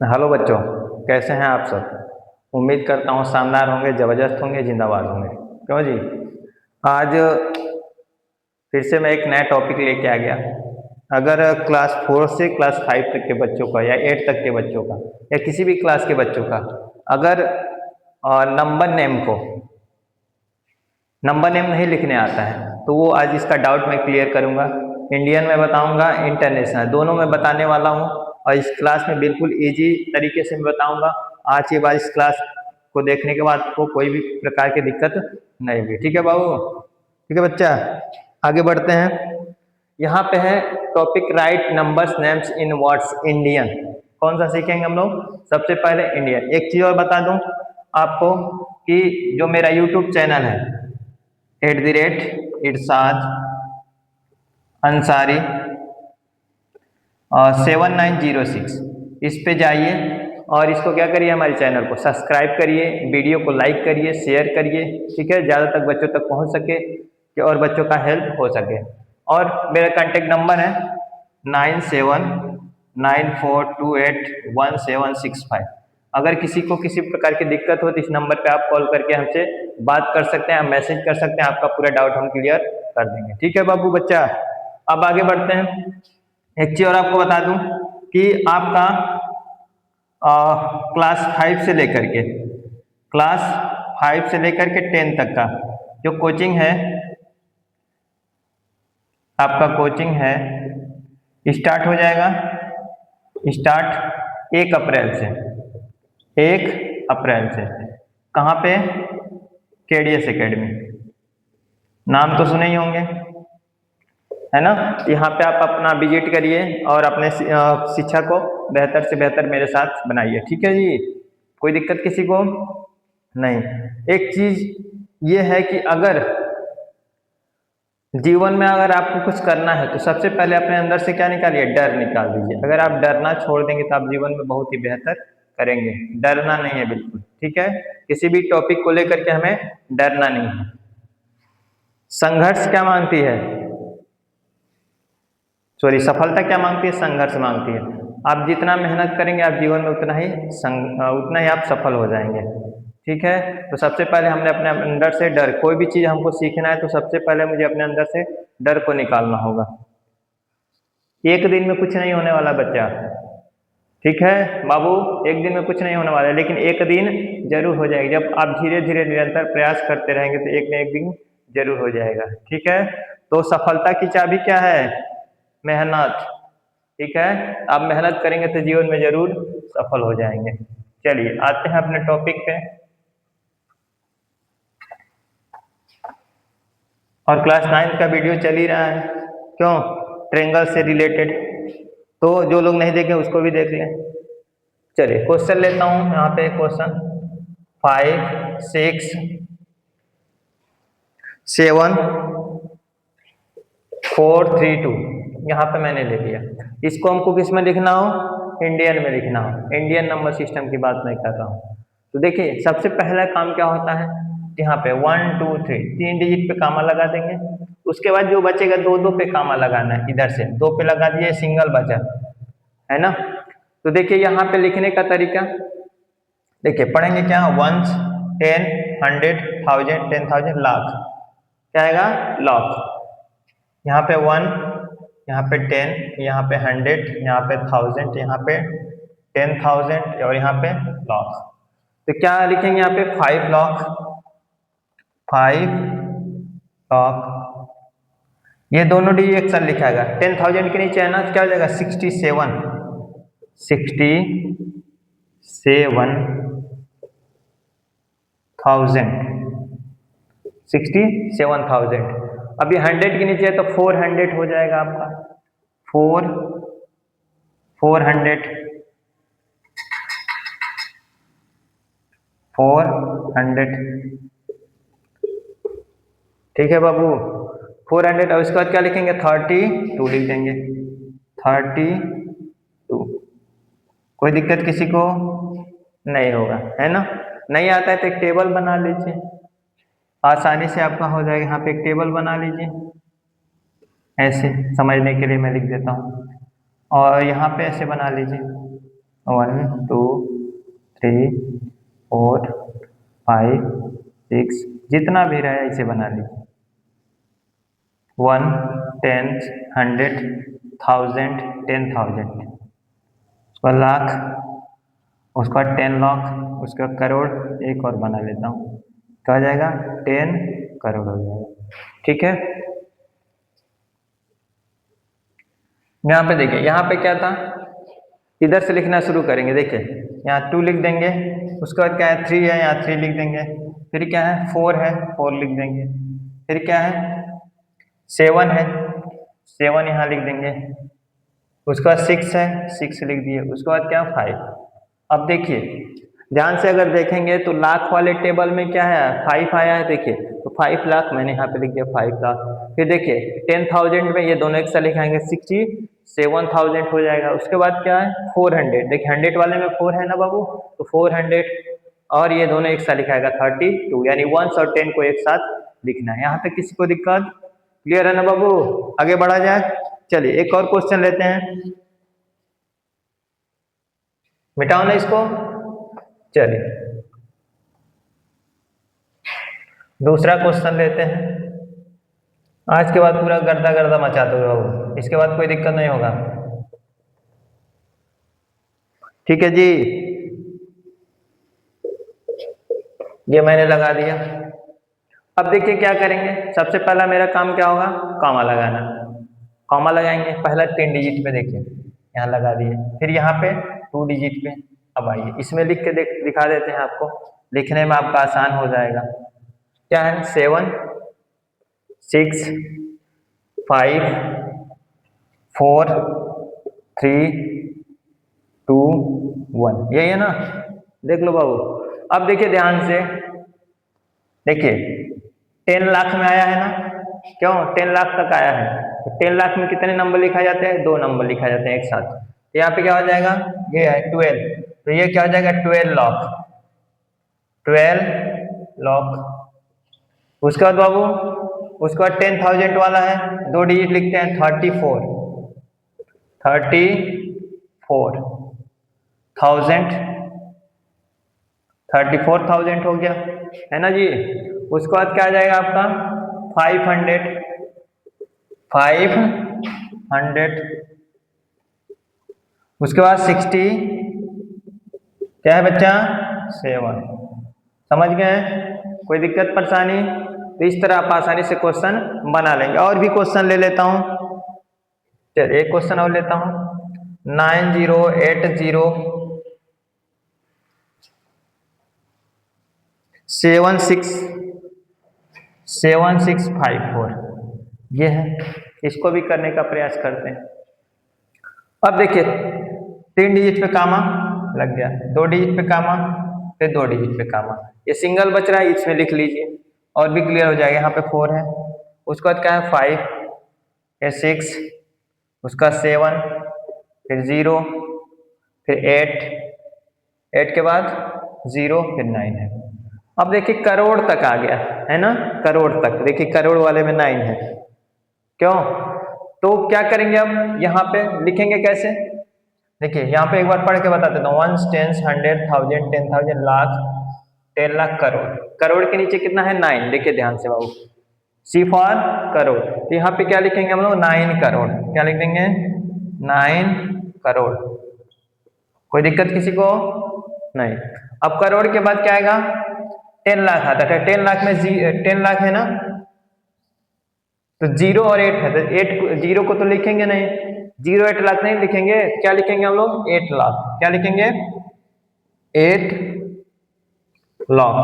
Hello बच्चों, कैसे हैं आप सब। उम्मीद करता हूँ शानदार होंगे, ज़बरदस्त होंगे, जिंदाबाद होंगे। क्यों जी। आज फिर से मैं एक नया टॉपिक लेके आ गया। अगर क्लास 4 से क्लास 5 तक के बच्चों का या 8 तक के बच्चों का या किसी भी क्लास के बच्चों का अगर नंबर नेम नहीं लिखने आता है तो वो आज इसका डाउट मैं क्लियर करूंगा। इंडियन में बताऊंगा, इंटरनेशनल दोनों में बताने वाला हूँ। और इस क्लास में बिल्कुल इजी तरीके से मैं बताऊंगा। आज के बाद इस क्लास को देखने के बाद आपको कोई भी प्रकार की दिक्कत नहीं होगी। ठीक है बाबू, ठीक है बच्चा। आगे बढ़ते हैं। यहाँ पे है topic right numbers names in words Indian. कौन सा सीखेंगे हम लोग? सबसे पहले इंडियन। एक चीज और बता दूं आपको कि जो मेरा यूट्यूब चैनल है @इरशाद अंसारी 7906, इस पे जाइए और इसको क्या करिए, हमारे चैनल को सब्सक्राइब करिए, वीडियो को लाइक करिए, शेयर करिए। ठीक है, ज़्यादा तक बच्चों तक पहुंच सके कि और बच्चों का हेल्प हो सके। और मेरा कांटेक्ट नंबर है 9794281765। अगर किसी को किसी प्रकार की दिक्कत हो तो इस नंबर पे आप कॉल करके हमसे बात कर सकते हैं, मैसेज कर सकते हैं, आपका पूरा डाउट हम क्लियर कर देंगे। ठीक है बाबू बच्चा, अब आगे बढ़ते हैं। एक चीज और आपको बता दूं कि आपका क्लास 5 से लेकर के 10 तक का जो कोचिंग है, आपका कोचिंग है स्टार्ट हो जाएगा। स्टार्ट 1 अप्रैल से। 1 अप्रैल से कहाँ पे? KDS academy. नाम तो सुने ही होंगे, है ना। यहाँ पे आप अपना विजिट करिए और अपने शिक्षा को बेहतर से बेहतर मेरे साथ बनाइए। ठीक है जी, कोई दिक्कत किसी को नहीं। एक चीज ये है कि अगर जीवन में अगर आपको कुछ करना है तो सबसे पहले अपने अंदर से क्या निकालिए? डर निकाल दीजिए। अगर आप डरना छोड़ देंगे तो आप जीवन में बहुत ही बेहतर करेंगे। डरना नहीं है बिल्कुल, ठीक है। किसी भी टॉपिक को लेकर के हमें डरना नहीं है। संघर्ष क्या मांगती है? सफलता क्या मांगती है? संघर्ष मांगती है। आप जितना मेहनत करेंगे आप जीवन में उतना ही आप सफल हो जाएंगे। ठीक है, तो सबसे पहले हमने अपने अंदर से डर, कोई भी चीज हमको सीखना है तो सबसे पहले मुझे अपने अंदर से डर को निकालना होगा। एक दिन में कुछ नहीं होने वाला बच्चा, ठीक है बाबू, एक दिन में कुछ नहीं होने वाला है, लेकिन एक दिन जरूर हो जाएगा। जब आप धीरे धीरे निरंतर प्रयास करते रहेंगे तो एक न एक दिन जरूर हो जाएगा। ठीक है, तो सफलता की चाबी क्या है? मेहनत। ठीक है, आप मेहनत करेंगे तो जीवन में जरूर सफल हो जाएंगे। चलिए आते हैं अपने टॉपिक पे। और क्लास 9 का वीडियो चल ही रहा है, क्यों? ट्रेंगल से रिलेटेड, तो जो लोग नहीं देखे उसको भी देख लें। चलिए क्वेश्चन लेता हूं यहाँ पे। क्वेश्चन 5, 6, 7, 4, 3, 2 यहाँ पे मैंने ले लिया। इसको हमको किस में लिखना हो? इंडियन में लिखना हो। इंडियन नंबर सिस्टम की बात मैं कर रहा हूँ। तो देखिए सबसे पहला काम क्या होता है, यहाँ पे 1, 2, 3 3 डिजिट पे कामा लगा देंगे। उसके बाद जो बचेगा 2 2 पे कामा लगाना है। इधर से 2 पे लगा दिए, सिंगल बचा, है ना। तो देखिए यहाँ पे लिखने का तरीका देखिए, पढ़ेंगे क्या? 1, 10, 100, 1000, 10,000, लाख। क्या आएगा? लाख। यहाँ पे 1, यहाँ पे 10, यहाँ पे 100, यहाँ पे 1000, यहाँ पे 10,000 और यहाँ पे लाख। तो क्या लिखेंगे यहाँ पे? 5 लाख। 5 लाख, ये दोनों डी एक साथ लिखाएगा। 10,000 के नीचे है ना, तो क्या हो जाएगा? 67 67,000। अभी 100 के नीचे है तो 400 हो जाएगा आपका। 400 ठीक है बाबू, 400। और उसके बाद क्या लिखेंगे? 32 लिख देंगे। 32। कोई दिक्कत किसी को नहीं होगा, है ना। नहीं आता है तो एक टेबल बना लीजिए, आसानी से आपका हो जाएगा। यहाँ पे एक टेबल बना लीजिए, ऐसे समझने के लिए मैं लिख देता हूँ। और यहाँ पे ऐसे बना लीजिए, 1 2 3 4 5 6, जितना भी रहे इसे बना लीजिए। 1 10 100 1000 10,000, उसका लाख, उसका 10 लाख, उसका करोड़, एक और बना लेता हूँ, क्या हो जाएगा 10 करोड़ हो जाएगा। ठीक है, यहाँ पे देखिए, यहाँ पे क्या था, इधर से लिखना शुरू करेंगे। देखिए यहाँ 2 लिख देंगे, उसके बाद क्या है 3 है, यहाँ 3 लिख देंगे, फिर क्या है 4 है, 4 लिख देंगे, फिर क्या है 7 है, 7 यहाँ लिख देंगे, उसके बाद 6 है, 6 लिख दिए, उसके बाद क्या 5। अब देखिए ध्यान से अगर देखेंगे तो लाख वाले टेबल में क्या है 5 आया है, देखिए तो 5 लाख मैंने यहाँ पे लिख दिया 5 लाख। फिर देखिए 10,000 में ये दोनों एक साथ लिखाएंगे 67,000 हो जाएगा। उसके बाद क्या है 400, देखिए 100 वाले में 4 है ना बाबू, तो 400, और ये दोनों एक साथ लिखाएगा 32, यानी 1 और 10 को एक साथ लिखना है। यहाँ तक किसी को दिक्कत, क्लियर है ना बाबू, आगे बढ़ा जाए। चलिए एक और क्वेश्चन लेते हैं, मिटाओ ना इसको। चलिए दूसरा क्वेश्चन लेते हैं। आज के बाद पूरा गर्दा गर्दा मचा दो बाबू, इसके बाद कोई दिक्कत नहीं होगा। ठीक है जी, ये मैंने लगा दिया। अब देखिए क्या करेंगे, सबसे पहला मेरा काम क्या होगा, कॉमा लगाना। कॉमा लगाएंगे, पहला 3 डिजिट पे, देखिए यहाँ लगा दिए, फिर यहाँ पे 2 डिजिट पे। अब आइए इसमें लिख के दिखा देते हैं आपको, लिखने में आपका आसान हो जाएगा। क्या है 7 6 5 4 3 2 1, यही है ना, देख लो बाबू। अब देखिए ध्यान से, देखिए 10 लाख में आया है ना, क्यों 10 लाख तक आया है, तो 10 लाख में कितने नंबर लिखा जाते हैं, 2 नंबर लिखा जाते हैं एक साथ। तो यहाँ पे क्या हो जाएगा, ये है 12, तो ये क्या हो जाएगा 12 लाख, 12 लाख। उसके बाद बाबू, उसके बाद 10,000 वाला है, 2 डिजिट लिखते हैं 34 थाउजेंड, 34,000 हो गया, है ना जी। उसके बाद क्या आ जाएगा आपका 500, उसके बाद 60, क्या है बच्चा 7। समझ गए, कोई दिक्कत परेशानी, तो इस तरह आप आसानी से क्वेश्चन बना लेंगे। और भी क्वेश्चन ले लेता हूं, चलिए एक क्वेश्चन और लेता हूं, 9080 7654, ये है, इसको भी करने का प्रयास करते हैं। अब देखिए 3 डिजिट पे कामा लग गया, 2 डिजिट पे कामा, फिर 2 डिजिट पे कामा, ये सिंगल बच रहा है, इसमें लिख लीजिए और भी क्लियर हो जाएगा। यहाँ पे 4 है, उसके बाद क्या है 5, फिर 6, उसका 7, फिर 0, फिर 8 के बाद 0, फिर 9 है। अब देखिए करोड़ तक आ गया है ना, करोड़ तक, देखिए करोड़ वाले में 9 है, क्यों, तो क्या करेंगे अब यहाँ पे लिखेंगे कैसे, देखिए यहाँ पे एक बार पढ़ के बता देता हूँ, 1 10 100 1000 10,000 लाख 10 लाख करोड़, करोड़ के नीचे कितना है 9, देखिए ध्यान से बाबू, सी फॉर करोड़, तो यहाँ पे क्या लिखेंगे हम लोग 9 करोड़, क्या लिख देंगे 9 करोड़, कोई दिक्कत किसी को नहीं। अब करोड़ के बाद क्या आएगा 10 लाख आता है, 10 लाख में 10 लाख है ना, तो 0 और 8 है, तो 8 0 को तो लिखेंगे नहीं, 0 8 लाख नहीं लिखेंगे, क्या लिखेंगे हम लोग 8 लाख, क्या लिखेंगे 8 लाख।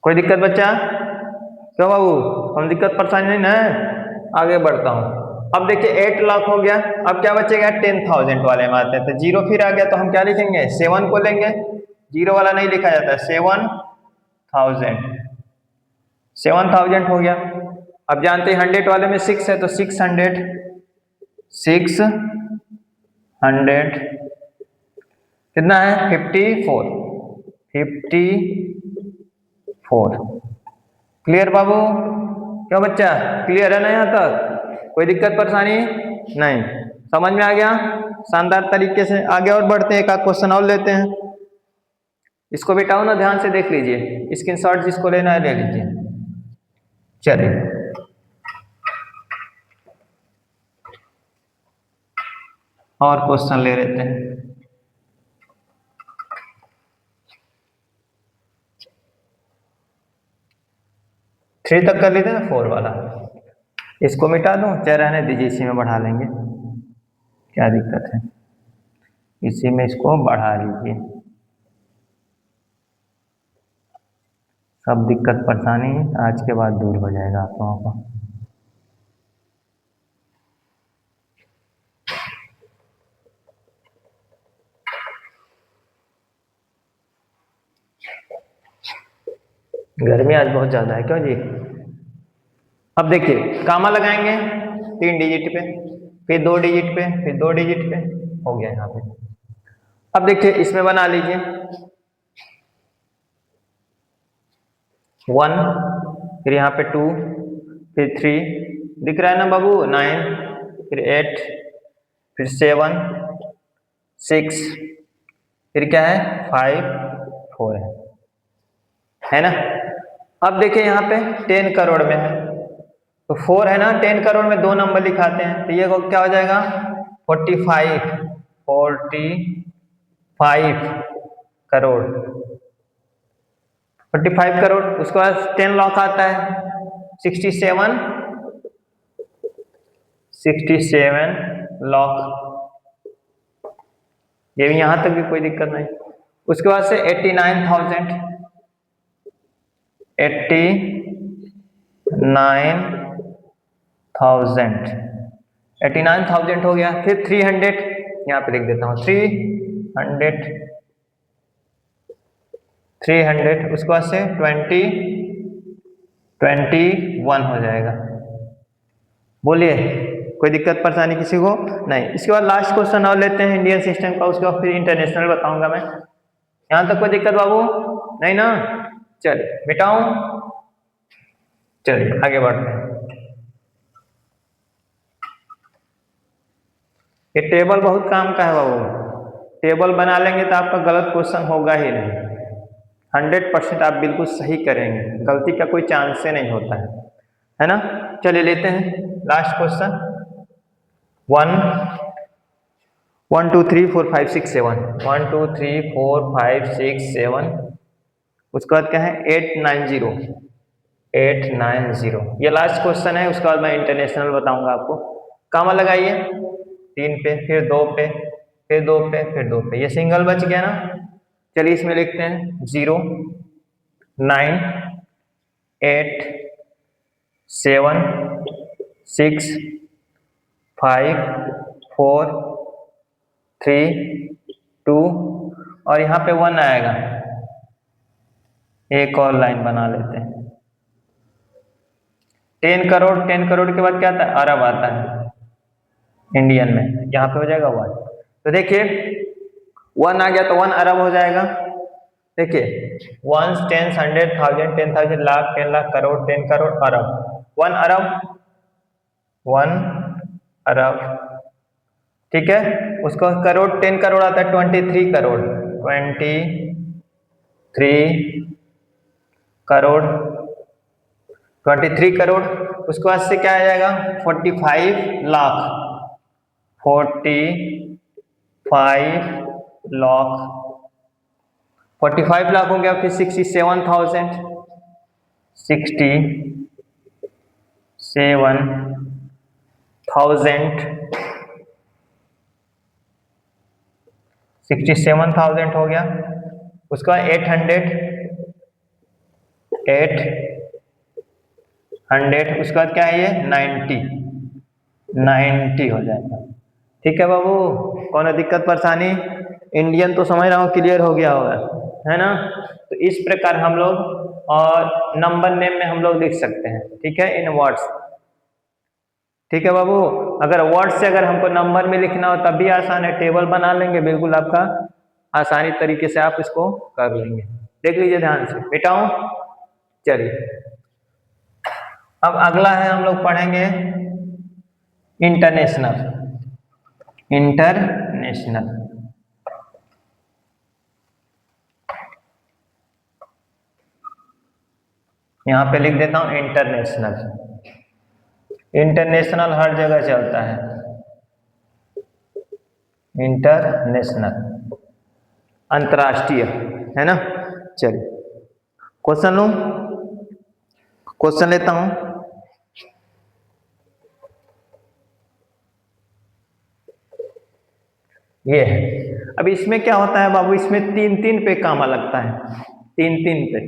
कोई दिक्कत बच्चा, क्यों बाबू, हम दिक्कत परेशानी नहीं ना, आगे बढ़ता हूँ। अब देखिए 8 लाख हो गया, अब क्या बचेगा 10,000 वाले में आते हैं, तो 0 फिर आ गया, तो हम क्या लिखेंगे 7 को लेंगे, 0 वाला नहीं लिखा जाता है, 7,000 हो गया। अब जानते हैं 100 वाले में 6 है, तो 600 कितना है 54। क्लियर बाबू, क्यों बच्चा, क्लियर है ना यहाँ तक, कोई दिक्कत परेशानी नहीं, समझ में आ गया। शानदार तरीके से। आगे और बढ़ते हैं, एक आध क्वेश्चन और लेते हैं। इसको बेटाओ ना, ध्यान से देख लीजिए, स्क्रीनशॉट जिसको लेना है ले लीजिए। चलिए और क्वेश्चन ले लेते हैं। थ्री तक कर लेते हैं ना, 4 वाला। इसको मिटा दूं, चाहे रहने दीजिए, इसी में बढ़ा लेंगे, क्या दिक्कत है, इसी में इसको बढ़ा लीजिए। सब दिक्कत परेशानी आज के बाद दूर हो जाएगा आप लोगों को। गर्मी आज बहुत ज्यादा है, क्यों जी? अब देखिए, कामा लगाएंगे 3 डिजिट पे, फिर 2 डिजिट पे, फिर 2 डिजिट पे, हो गया यहाँ पे। अब देखिए इसमें बना लीजिए 1, फिर यहाँ पे 2, फिर 3, दिख रहा है ना बाबू, 9, फिर 8, फिर 7, 6, फिर क्या है 5, 4 है ना। अब देखिए यहाँ पे 10 करोड़ में है, तो 4 है ना, 10 करोड़ में 2 नंबर लिखाते हैं, तो ये क्या हो जाएगा 45 करोड़, 45 करोड़। उसके बाद 10 लाख आता है 67 लाख, ये भी यहां तक भी कोई दिक्कत नहीं। उसके बाद से 89,000 हो गया। फिर 300, यहाँ पे लिख देता हूँ 300, उसके बाद से 21 हो जाएगा। बोलिए, कोई दिक्कत परेशानी किसी को नहीं। इसके बाद लास्ट क्वेश्चन और लेते हैं इंडियन सिस्टम का, उसके बाद फिर इंटरनेशनल बताऊंगा मैं। यहां तक कोई दिक्कत बाबू नहीं ना? चलिए मिटाऊं, चलिए आगे बढ़ते हैं। ये टेबल बहुत काम का है बाबू, टेबल बना लेंगे तो आपका गलत क्वेश्चन होगा ही नहीं, 100% आप बिल्कुल सही करेंगे, गलती का कोई चांस से नहीं होता है ना। चलिए लेते हैं लास्ट क्वेश्चन। 1 2 3 4 5 6 7, 1 2 3 4 5 6 7, उसके बाद क्या है 890, ये लास्ट क्वेश्चन है। उसके बाद मैं इंटरनेशनल बताऊंगा आपको। कामा लगाइए 3 पे, फिर 2 पे, फिर 2 पे, फिर 2 पे, ये सिंगल बच गया ना। चलिए इसमें लिखते हैं 0 9 8 7 6 5 4 3 2, और यहाँ पे 1 आएगा। एक और लाइन बना लेते हैं। 10 करोड़, 10 करोड़ के बाद क्या आता है, अरब आता है इंडियन में, यहाँ पे हो जाएगा 1। तो देखिए 1 आ गया तो 1 अरब हो जाएगा। देखिए 1 10 100 1000 10,000 लाख 10 लाख करोड़ 10 करोड़ अरब, 1 अरब 1 अरब, ठीक है। उसको करोड़ 10 करोड़ आता है 23 करोड़, 23 करोड़। उसके बाद से क्या आ जाएगा 45 लाख, 45 लाख हो गया। फिर 67,000 67,000 हो गया। उसका 800, उसके बाद क्या है ये 90 हो जाएगा। ठीक है बाबू, कौन दिक्कत परेशानी? इंडियन तो समझ रहा हूँ क्लियर हो गया होगा, है ना। तो इस प्रकार हम लोग और नंबर नेम में हम लोग लिख सकते हैं, ठीक है, इन वर्ड्स। ठीक है बाबू, अगर वर्ड से अगर हमको नंबर में लिखना हो तब भी आसान है, टेबल बना लेंगे, बिल्कुल आपका आसानी तरीके से आप इसको कर लेंगे। देख लीजिए ध्यान से, मिटाऊं। चलिए अब अगला है, हम लोग पढ़ेंगे इंटरनेशनल इंटरनेशनल। यहां पे लिख देता हूं इंटरनेशनल। इंटरनेशनल हर जगह चलता है, इंटरनेशनल अंतर्राष्ट्रीय, है ना। चलिए क्वेश्चन लूं, क्वेश्चन लेता हूं। ये है, अब इसमें क्या होता है बाबू, इसमें 3-3 पे कामा लगता है, 3-3 पे।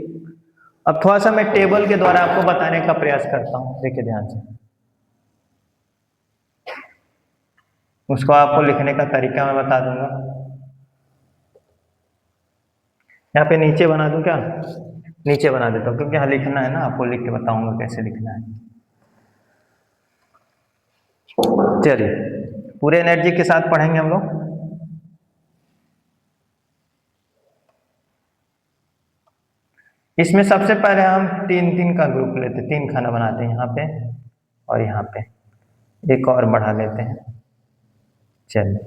अब थोड़ा सा मैं टेबल के द्वारा आपको बताने का प्रयास करता हूं, देखिए ध्यान से। उसको आपको लिखने का तरीका मैं बता दूंगा। यहाँ पे नीचे बना दूं क्या, नीचे बना देता हूँ, क्योंकि यहाँ लिखना है ना, आपको लिख के बताऊंगा कैसे लिखना है। चलिए पूरे एनर्जी के साथ पढ़ेंगे हम लोग। इसमें सबसे पहले हम 3-3 का ग्रुप लेते, 3 खाना बनाते हैं यहाँ पे और यहाँ पे, एक और बढ़ा लेते हैं। चलिए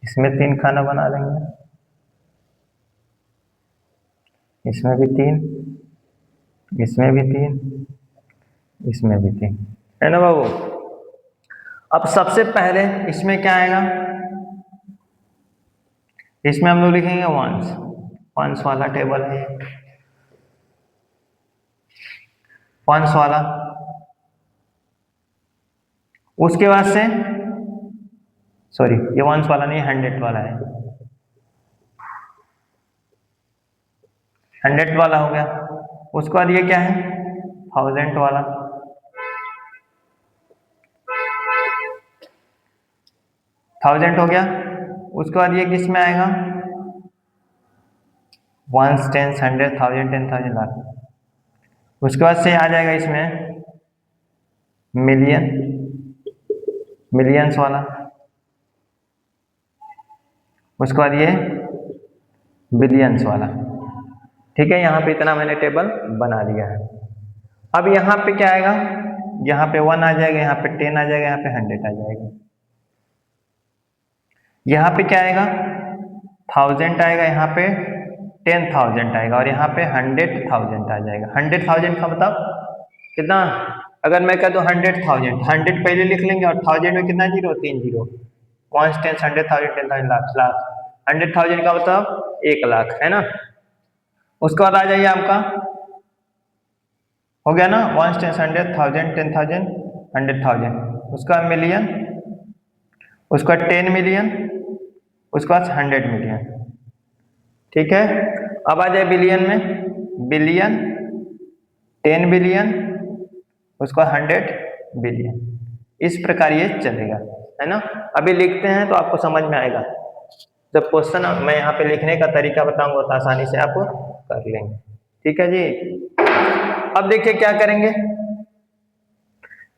इसमें 3 खाना बना लेंगे, इसमें भी 3, इसमें भी 3, इसमें भी 3, है ना बाबू। अब सबसे पहले इसमें क्या आएगा, इसमें हम लोग लिखेंगे वंस, वंस वाला टेबल है, वंस वाला। उसके बाद से सॉरी, ये वंस वाला नहीं, 100 वाला है, 100 वाला हो गया। उसके बाद ये क्या है, 1000 वाला, 1000 हो गया। उसके बाद ये किस में आएगा, वंस, टेंस, 100, 1000, 10,000, लाख। उसके बाद से आ जाएगा इसमें मिलियन, मिलियंस वाला। उसके बाद ये बिलियंस वाला। ठीक है, यहाँ पे इतना मैंने टेबल बना दिया है। अब यहाँ पे क्या आएगा, यहाँ पे 1 आ जाएगा, यहाँ पे 10 आ जाएगा, यहाँ पे 100 आ जाएगा। यहाँ पे क्या आएगा, 1000 आएगा, यहाँ पे 10,000 आएगा और यहाँ पे 100,000 आ जाएगा। 100,000 का मतलब कितना, अगर मैं कह दूं 100,000, 100 पहले लिख लेंगे और 1000 में कितना जीरो, 3 जीरो, 1 10 100,000 10,000 लाख, लाख। 100,000 का मतलब 1 लाख, है ना। उसके बाद आ जाइए आपका, हो गया ना, 1 10 100,000 10,000 100,000। उसका मिलियन, उसका 10 मिलियन, उसका 100 मिलियन। ठीक है, अब आ जाए बिलियन में, बिलियन, 10 बिलियन, उसका 100 बिलियन। इस प्रकार ये चलेगा, है ना। अभी लिखते हैं तो आपको समझ में आएगा, जब क्वेश्चन मैं यहाँ पे लिखने का तरीका बताऊंगा तो आसानी से आप कर लेंगे। ठीक है जी। अब देखिए क्या करेंगे,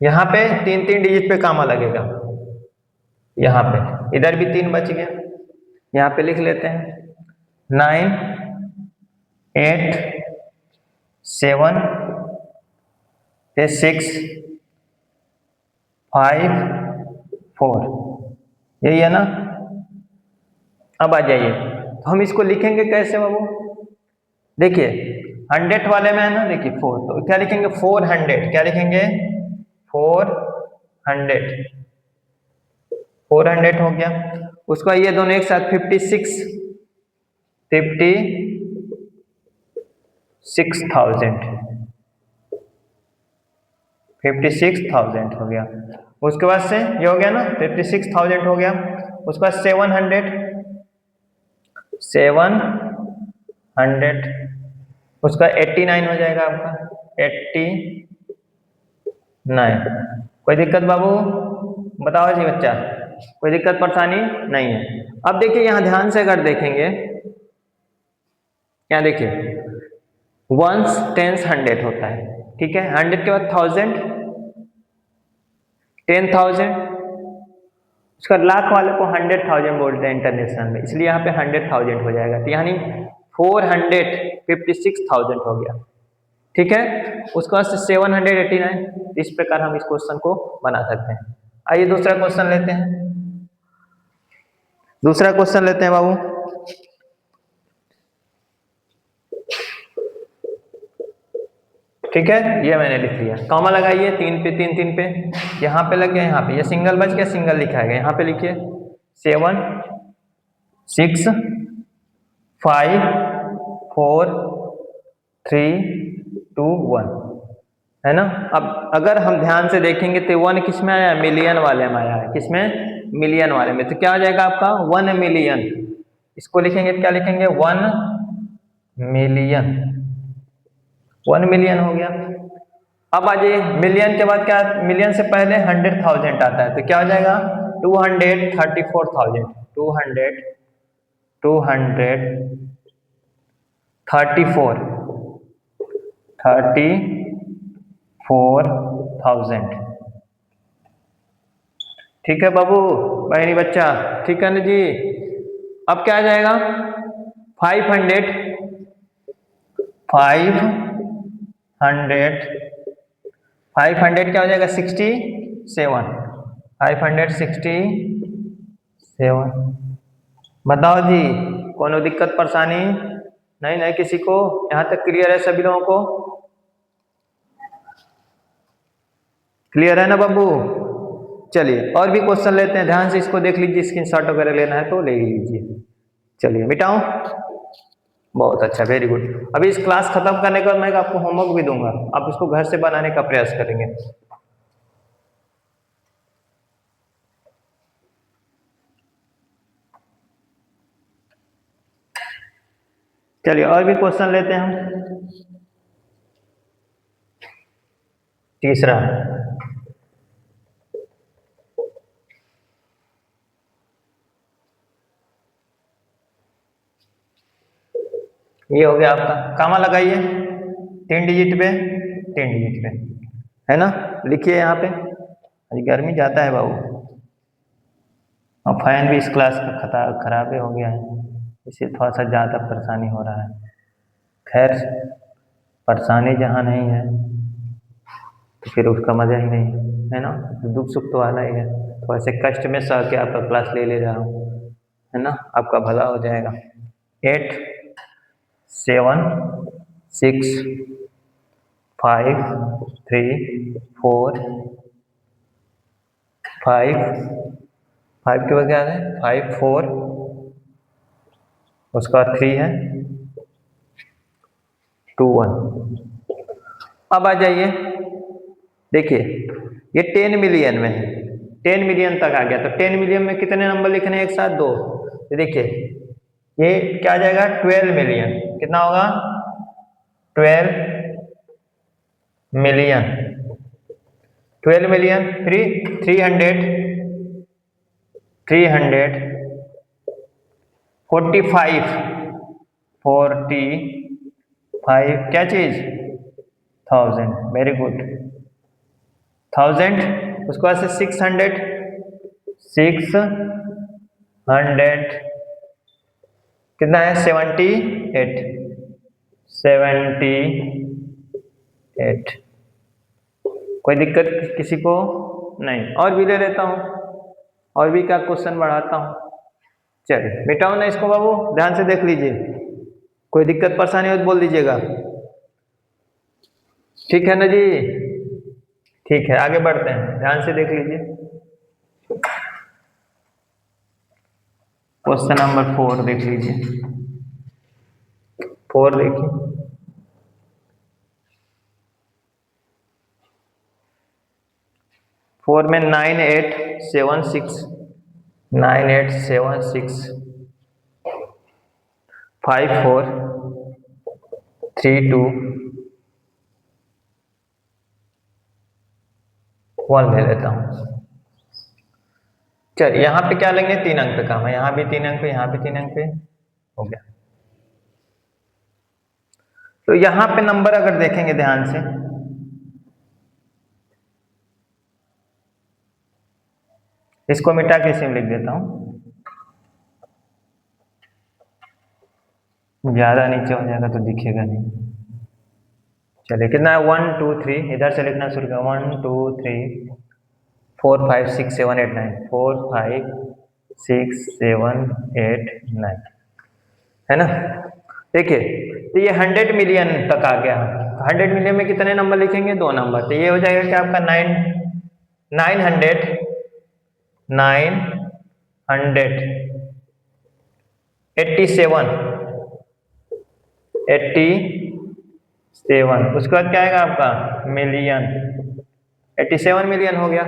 यहाँ पे 3-3 डिजिट पे कामा लगेगा, यहाँ पे इधर भी 3 बच गया, यहाँ पे लिख लेते हैं 9 8 7 6 5 4, यही है ना। अब आ जाइए, तो हम इसको लिखेंगे कैसे बाबू, देखिए 100 वाले में है ना, देखिए 4, तो क्या लिखेंगे 400, क्या लिखेंगे 400, 400 हो गया। उसका ये दोनों एक साथ 56, 56,000, 56,000 हो गया। उसके बाद से ये हो गया ना, 56,000 हो गया। उसके बाद 700, 700, उसका 89 हो जाएगा आपका, 89। कोई दिक्कत बाबू, बताओ जी बच्चा, कोई दिक्कत परेशानी नहीं है। अब देखिए यहाँ ध्यान से अगर देखेंगे, यहाँ देखिए वंस टेंस 100 होता है, ठीक है। 100 के बाद 1000, 10,000, उसका लाख वाले को 100,000 बोलते हैं इंटरनेशनल में, इसलिए यहाँ पे 100,000 हो जाएगा, तो यानी 456,000 हो गया। ठीक है। उसके बाद 789, इस प्रकार हम इस क्वेश्चन को बना सकते हैं। आइए दूसरा क्वेश्चन लेते हैं। दूसरा क्वेश्चन लेते हैं बाबू। ठीक है, ये मैंने लिख लिया, कॉमा लगाइए, 3 पे 3 3 पे, यहाँ पे लग गया, यहाँ पे ये सिंगल बच गया, सिंगल लिखा गया, यहाँ पे लिखिए 7 6 5 4 3 2 1, है ना। अब अगर हम ध्यान से देखेंगे तो 1 किस में आया है, मिलियन वाले में आया है। किसमें, मिलियन वाले में। तो क्या हो जाएगा आपका 1 मिलियन, इसको लिखेंगे तो क्या लिखेंगे 1 मिलियन, 1 मिलियन हो गया। अब आ जाइए, मिलियन के बाद क्या, मिलियन से पहले 100,000 आता है, तो क्या हो जाएगा 234,000, 234,000। ठीक है बाबू, बहनी बच्चा, ठीक है ना जी। अब क्या आ जाएगा 500 क्या हो जाएगा 67, 567। बताओ जी, कोनो दिक्कत परेशानी नहीं, नहीं किसी को, यहाँ तक क्लियर है सभी लोगों को, क्लियर है ना बाबू। चलिए और भी क्वेश्चन लेते हैं, ध्यान से इसको देख लीजिए, स्क्रीनशॉट वगैरह लेना है तो ले लीजिए। चलिए मिटाऊं, बहुत अच्छा, वेरी गुड। अभी इस क्लास खत्म करने के बाद मैं आपको होमवर्क भी दूंगा, आप इसको घर से बनाने का प्रयास करेंगे। चलिए और भी क्वेश्चन लेते हैं हम। तीसरा, ये हो गया आपका, कामा लगाइए 3 डिजिट पे, 3 डिजिट पे, है ना। लिखिए यहाँ पे, अभी गर्मी जाता है बाबू, और फैन भी इस क्लास का खराब हो गया है, इससे थोड़ा सा ज़्यादा परेशानी हो रहा है। खैर, परेशानी जहाँ नहीं है तो फिर उसका मजा ही नहीं है ना, तो दुख सुख तो आना ही है। तो ऐसे कष्ट में सह के आपका क्लास ले रहा हूँ, है ना, आपका भला हो जाएगा। 8 7 6 5 3 4 5 के बाद क्या है 5 4, उसका 3 है 2 1। अब आ जाइए, देखिए ये 10 मिलियन में है, 10 मिलियन तक आ गया, तो 10 मिलियन में कितने नंबर लिखने हैं एक साथ, 2। तो देखिए ये क्या आ जाएगा 12 मिलियन, कितना होगा 12 मिलियन, 12 मिलियन 300 45 क्या चीज 1000, वेरी गुड 1000, उसके बाद से 600 कितना है 78। कोई दिक्कत किसी को नहीं, और भी ले लेता हूँ, और भी का क्वेश्चन बढ़ाता हूँ। चलिए मिटाओ ना इसको बाबू, ध्यान से देख लीजिए, कोई दिक्कत परेशानी हो तो बोल दीजिएगा, ठीक है ना जी। ठीक है, आगे बढ़ते हैं, ध्यान से देख लीजिए। क्वेश्चन नंबर 4 देख लीजिए, 4 देखिए, 4 में 9876 5432 1 ले लेता हूँ। चलिए यहाँ पे क्या लेंगे, 3 अंक पे काम है, यहाँ भी 3 अंक पे, यहाँ भी 3 अंक पे, हो गया। तो यहाँ पे नंबर अगर देखेंगे ध्यान से, इसको मिटा के इसे लिख देता हूँ, ज्यादा नीचे हो जाएगा तो दिखेगा नहीं। चलिए कितना है 1 2 3, इधर से लिखना शुरू करें 1 2 3 4 5 6 7 8 9, 4 5 6 7 8 9, है ना। देखिए तो ये 100 मिलियन तक आ गया। 100 मिलियन में कितने नंबर लिखेंगे? 2 नंबर। तो ये हो जाएगा कि आपका 987 उसके बाद क्या आएगा आपका? मिलियन। 87 मिलियन हो गया।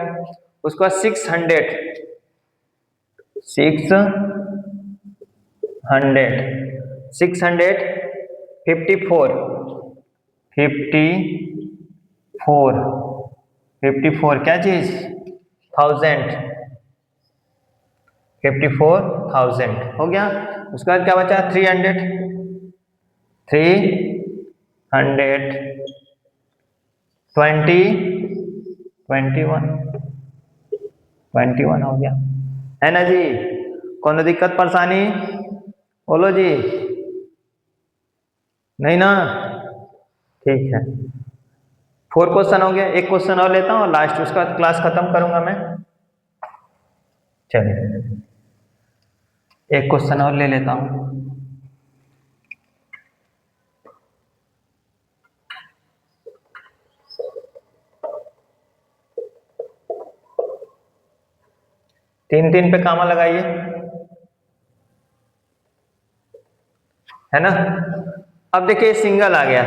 उसके बाद 654 क्या चीज? 54,000 हो गया। उसके बाद क्या बचा? 321 हो गया, है ना जी। कौन दिक्कत परेशानी? बोलो जी। नहीं ना? ठीक है। 4 क्वेश्चन हो गया। एक क्वेश्चन और लेता हूँ और लास्ट, उसका क्लास खत्म करूंगा मैं। चलिए एक क्वेश्चन और ले लेता हूँ। तीन तीन पे कामा लगाइए, है ना। अब देखिए सिंगल आ गया।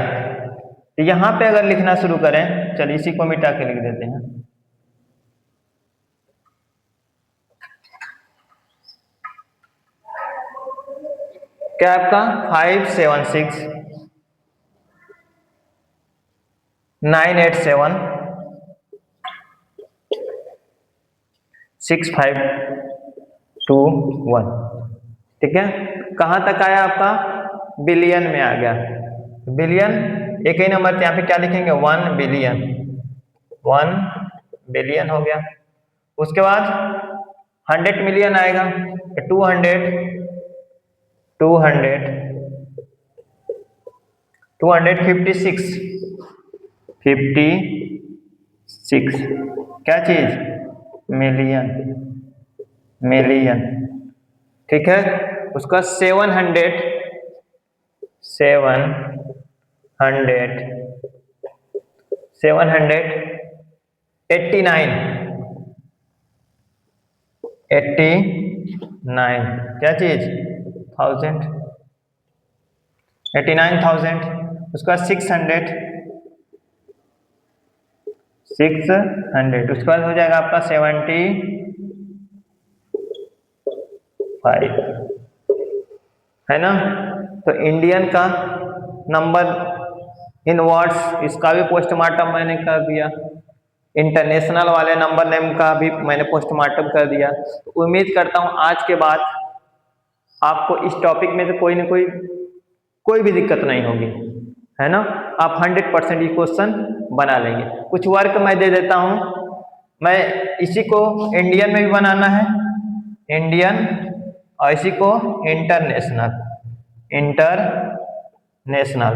यहां पे अगर लिखना शुरू करें, चलिए इसी को मिटा के लिख देते हैं। क्या आपका 576 987 6521, ठीक है। कहां तक आया आपका? बिलियन में आ गया। बिलियन एक ही नंबर, यहाँ पे क्या लिखेंगे? 1 बिलियन। 1 बिलियन हो गया। उसके बाद 100 मिलियन आएगा, 256 क्या चीज? मिलियन। मिलियन, ठीक है। उसका 789 क्या चीज? 1089,000। उसका 600 उसके बाद हो जाएगा आपका 75, है ना। तो इंडियन का नंबर इन वर्ड्स, इसका भी पोस्टमार्टम मैंने कर दिया। इंटरनेशनल वाले नंबर नेम का भी मैंने पोस्टमार्टम कर दिया। तो उम्मीद करता हूं आज के बाद आपको इस टॉपिक में से कोई भी दिक्कत नहीं होगी, है ना। आप 100% ये क्वेश्चन बना लेंगे। कुछ वर्क मैं दे देता हूं, मैं इसी को इंडियन में भी बनाना है, इंडियन, और इसी को इंटरनेशनल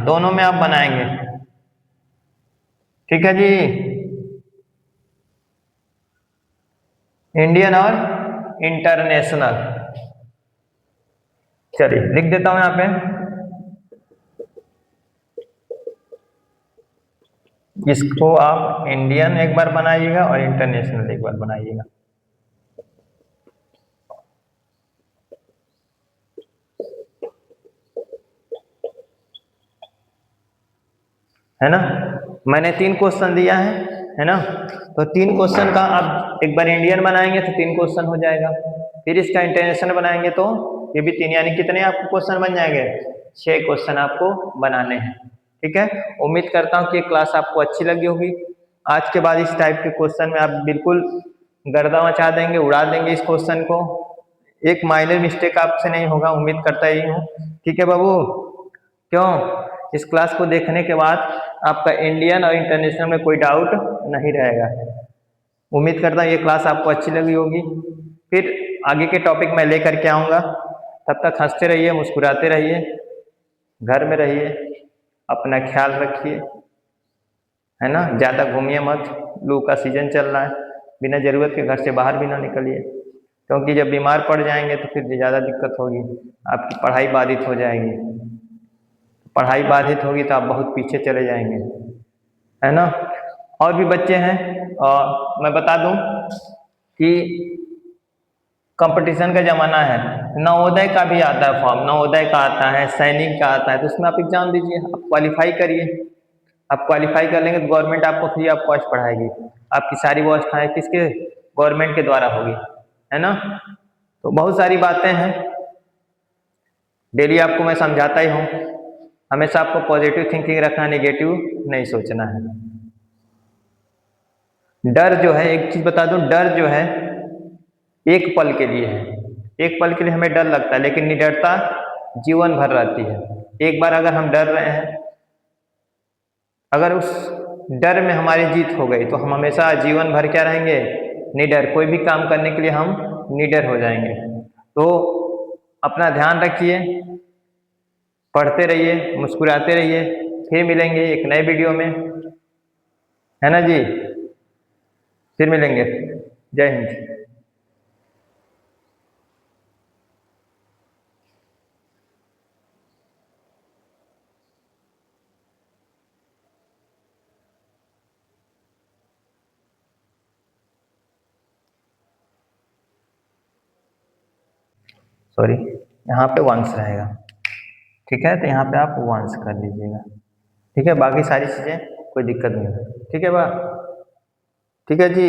दोनों में आप बनाएंगे, ठीक है जी। इंडियन और इंटरनेशनल, चलिए लिख देता हूं यहां पे। इसको आप इंडियन एक बार बनाइएगा और इंटरनेशनल एक बार बनाइएगा, है ना। मैंने 3 क्वेश्चन दिया है ना। तो 3 क्वेश्चन का आप एक बार इंडियन बनाएंगे तो 3 क्वेश्चन हो जाएगा। फिर इसका इंटरनेशनल बनाएंगे तो ये भी 3, यानी कितने आपको क्वेश्चन बन जाएंगे? 6 क्वेश्चन आपको बनाने हैं, ठीक है। उम्मीद करता हूँ कि क्लास आपको अच्छी लगी होगी। आज के बाद इस टाइप के क्वेश्चन में आप बिल्कुल गर्दा मचा देंगे, उड़ा देंगे इस क्वेश्चन को। एक माइनर मिस्टेक आपसे नहीं होगा, उम्मीद करता ही हूँ, ठीक है बाबू। क्यों? इस क्लास को देखने के बाद आपका इंडियन और इंटरनेशनल में कोई डाउट नहीं रहेगा। उम्मीद करता हूँ ये क्लास आपको अच्छी लगी होगी। फिर आगे के टॉपिक मैं लेकर के आऊँगा। तब तक हंसते रहिए, मुस्कुराते रहिए, घर में रहिए, अपना ख्याल रखिए। है ना। ज़्यादा घूमिए मत, लू का सीजन चल रहा है, बिना ज़रूरत के घर से बाहर भी ना निकलिए, क्योंकि जब बीमार पड़ जाएंगे तो फिर ज़्यादा दिक्कत होगी, आपकी पढ़ाई बाधित हो जाएगी। पढ़ाई बाधित होगी तो आप बहुत पीछे चले जाएंगे, है ना। और भी बच्चे हैं, और मैं बता दूं कि कंपटीशन का ज़माना है, नवोदय का भी आता है फॉर्म, नवोदय का आता है, सैनिक का आता है, तो उसमें आप एग्जाम दीजिए, आप क्वालिफाई करिए। आप क्वालिफाई कर लेंगे तो गवर्नमेंट आपको फ्री ऑफ कॉस्ट पढ़ाएगी, आपकी सारी व्यवस्थाएं किसके, गवर्नमेंट के द्वारा होगी, है ना। तो बहुत सारी बातें हैं, डेली आपको मैं समझाता ही हूँ, हमेशा आपको पॉजिटिव थिंकिंग रखना, नेगेटिव नहीं सोचना है। डर जो है, एक चीज बता दूं, डर जो है एक पल के लिए है, एक पल के लिए हमें डर लगता है, लेकिन निडरता जीवन भर रहती है। एक बार अगर हम डर रहे हैं, अगर उस डर में हमारी जीत हो गई तो हम हमेशा जीवन भर क्या रहेंगे, निडर, कोई भी काम करने के लिए हम निडर हो जाएंगे। तो अपना ध्यान रखिए, पढ़ते रहिए, मुस्कुराते रहिए, फिर मिलेंगे एक नए वीडियो में, है ना जी, फिर मिलेंगे। जय हिंद। सॉरी, यहाँ पे वंश रहेगा, ठीक है, तो यहाँ पे आप वंश कर लीजिएगा, ठीक है, बाकी सारी चीज़ें कोई दिक्कत नहीं है, ठीक है बा, ठीक है जी।